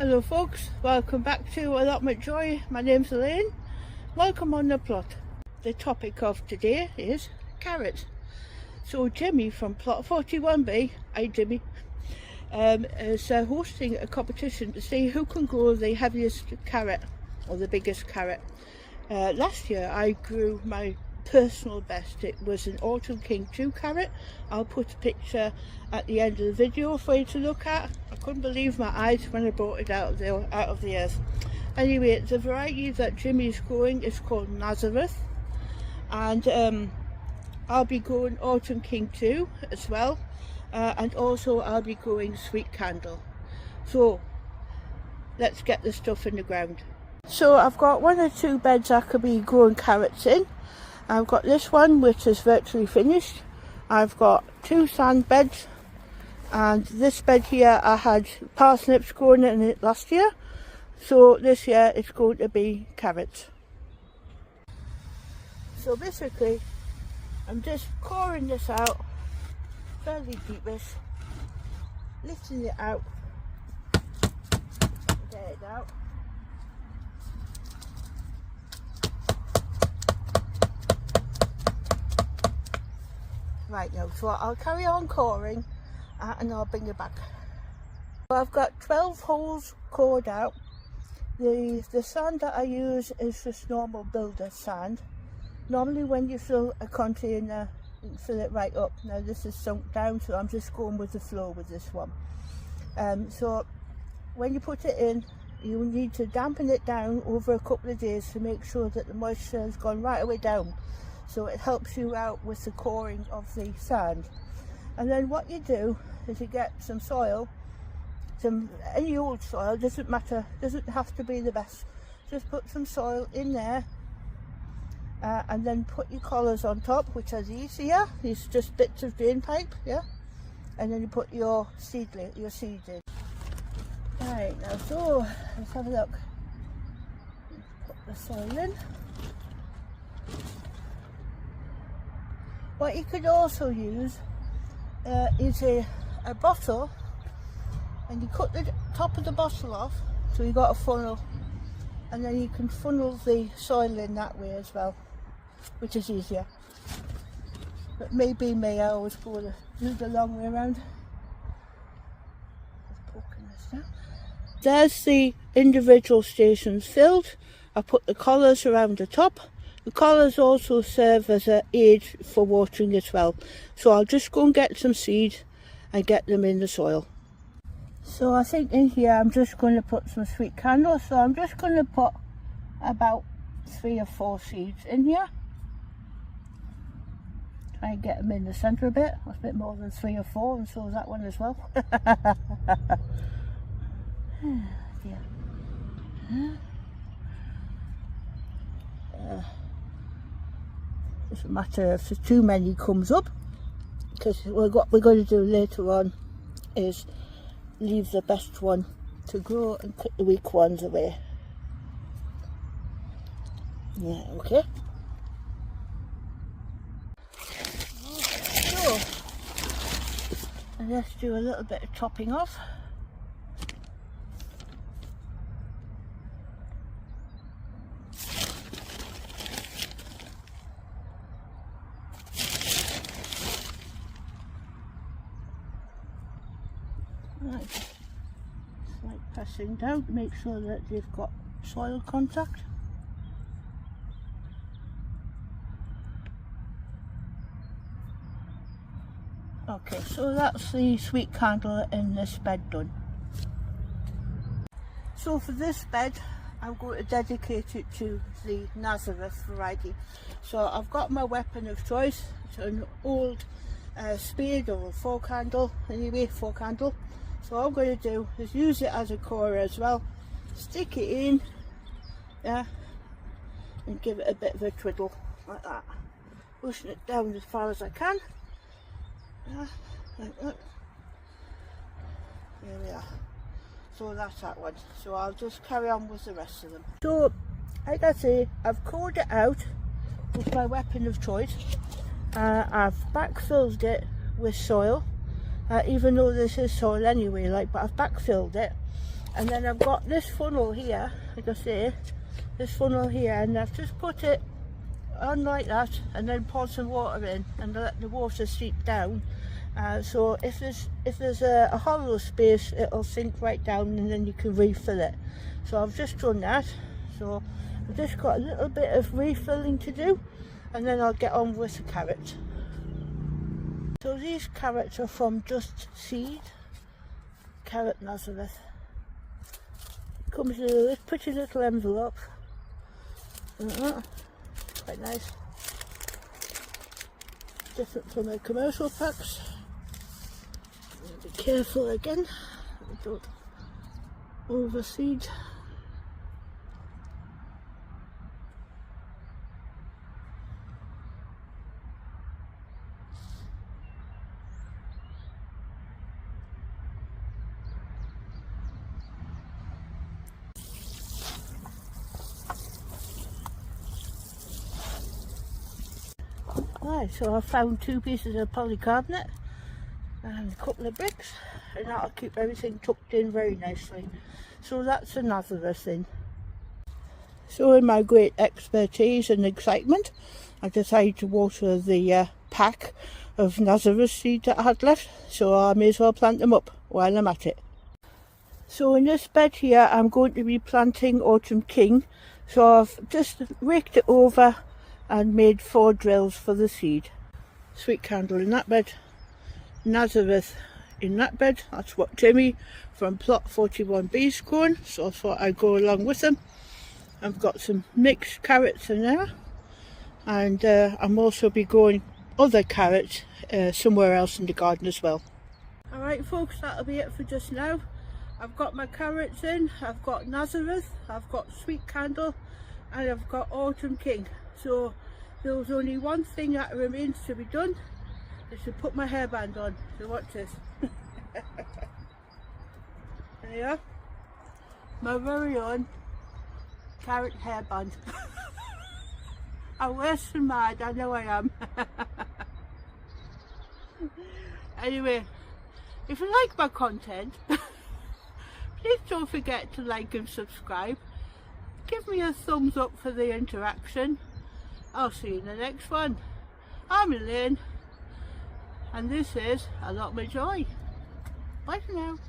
Hello folks, welcome back to Allotment Joy. My name's Elaine. Welcome on the plot. The topic of today is carrots. So Jimmy from plot 41B, hi Jimmy, is hosting a competition to see who can grow the heaviest carrot or the biggest carrot. Last year I grew my personal best. It was an Autumn King 2 carrot. I'll put a picture at the end of the video for you to look at. I couldn't believe my eyes when I brought it out of the earth. Anyway, the variety that Jimmy's growing is called Nazareth, and I'll be growing Autumn King 2 as well, and also I'll be growing Sweet Candle. So let's get the stuff in the ground. So I've got 1 or 2 beds I could be growing carrots in. I've got this one which is virtually finished. I've got 2 sand beds, and this bed here I had parsnips growing in it last year, so this year it's going to be carrots. So basically I'm just coring this out fairly deepish, lifting it out, get it out. Right now, so I'll carry on coring and I'll bring it back. So I've got 12 holes cored out. The sand that I use is just normal builder sand. Normally when you fill a container, you fill it right up. Now this is sunk down, so I'm just going with the flow with this one. So when you put it in, you need to dampen it down over a couple of days to make sure that the moisture has gone right away down. So it helps you out with the coring of the sand. And then what you do is you get some soil, any old soil, doesn't matter, doesn't have to be the best. Just put some soil in there, and then put your collars on top, which are these here. These are just bits of drain pipe, yeah. And then you put your seed in. Right now, so let's have a look. Put the soil in. What you could also use is a bottle, and you cut the top of the bottle off, so you've got a funnel, and then you can funnel the soil in that way as well, which is easier. But maybe me, I always do the long way around. Just poking this down. There's the individual stations filled. I put the collars around the top. The collars also serve as an aid for watering as well. So I'll just go and get some seed and get them in the soil. So I think in here I'm just going to put some sweet candle. So I'm just going to put about 3 or 4 seeds in here. Try and get them in the centre a bit. That's a bit more than 3 or 4, and so is that one as well. Doesn't matter if too many comes up, because what we're going to do later on is leave the best one to grow and cut the weak ones away. Yeah, okay. So let's do a little bit of chopping off. Right, slight pressing down to make sure that they've got soil contact. Okay, so that's the sweet candle in this bed done. So for this bed, I'm going to dedicate it to the Nazareth variety. So I've got my weapon of choice. It's an old spade or a 4 candle, anyway, 4 candle. So all I'm going to do is use it as a core as well, stick it in, yeah, and give it a bit of a twiddle like that, pushing it down as far as I can, yeah, like that. There we are. So that's that one. So I'll just carry on with the rest of them. So like I say, I've cored it out with my weapon of choice. I've backfilled it with soil. Even though this is soil anyway, but I've backfilled it, And then I've got this funnel here, like I say, this funnel here, and I've just put it on like that, and then pour some water in and let the water seep down. So if there's a hollow space, it'll sink right down, and then you can refill it. So I've just done that. So I've just got a little bit of refilling to do, and then I'll get on with the carrots. So these carrots are from Just Seed, Carrot Nazareth. Comes in a pretty little envelope. Quite nice. Different from the commercial packs. Be careful again, don't overseed. Right, so I found 2 pieces of polycarbonate and a couple of bricks, and that'll keep everything tucked in very nicely. So that's a Nazareth thing. So in my great expertise and excitement, I decided to water the pack of Nazareth seed that I had left, so I may as well plant them up while I'm at it. So in this bed here I'm going to be planting Autumn King, so I've just raked it over and made 4 drills for the seed. Sweet Candle in that bed, Nazareth in that bed. That's what Jimmy from plot 41B's growing, so I thought I'd go along with them. I've got some mixed carrots in there, and I'm also be growing other carrots somewhere else in the garden as well. Alright folks, that'll be it for just now. I've got my carrots in, I've got Nazareth, I've got Sweet Candle, and I've got Autumn King. So there's only one thing that remains to be done, is to put my hairband on. So watch this. There you are, my very own carrot hairband. I'm worse than mad, I know I am. Anyway, if you like my content, please don't forget to like and subscribe. Give me a thumbs up for the interaction. I'll see you in the next one. I'm Elaine, and this is Allotment Joy. Bye for now.